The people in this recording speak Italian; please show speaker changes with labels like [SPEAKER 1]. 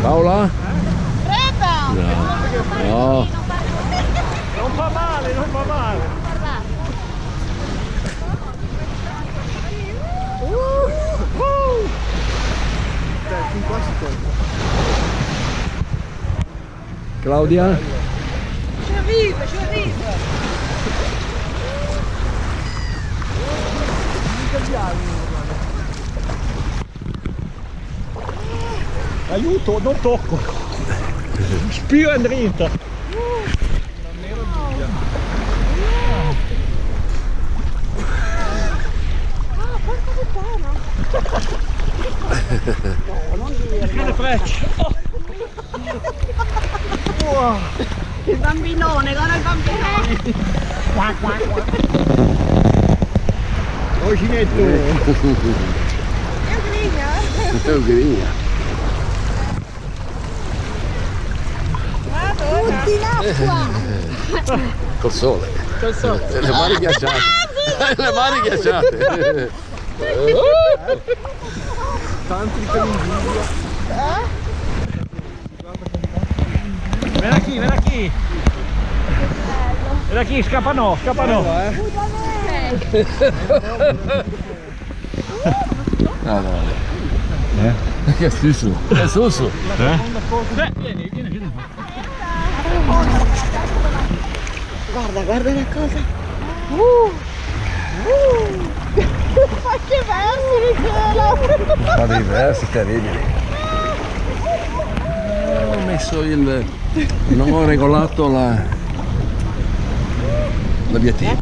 [SPEAKER 1] Paola?
[SPEAKER 2] Prego!
[SPEAKER 1] No.
[SPEAKER 3] Non fa male, non fa male. Dai, fin qua si tocca.
[SPEAKER 1] Claudia?
[SPEAKER 2] Ci arriva, ci arriva!
[SPEAKER 3] Aiuto, non tocco. Spiro in dritta.
[SPEAKER 2] Ah, porca puttana! No, non dire!
[SPEAKER 3] Che le frecce. Wow.
[SPEAKER 2] Il bambinone, guarda il bambinone!
[SPEAKER 3] Oh, Ginetto.
[SPEAKER 2] Che griglia!
[SPEAKER 1] Che griglia.
[SPEAKER 2] Tutti in acqua!
[SPEAKER 1] Col sole.
[SPEAKER 3] Col sole.
[SPEAKER 1] Le mani ghiacciate. Le mani ghiacciate.
[SPEAKER 3] Tanti per invidia. Vieni qui, vieni qui. Vieni qui, scappano, scappano.
[SPEAKER 1] No, no. Che susu. Che susu.
[SPEAKER 3] Vieni, vieni.
[SPEAKER 2] Guarda, guarda la cosa! Ma che versi di cielo!
[SPEAKER 1] Fa dei versi terribili. Ho messo non ho regolato l'obiettivo.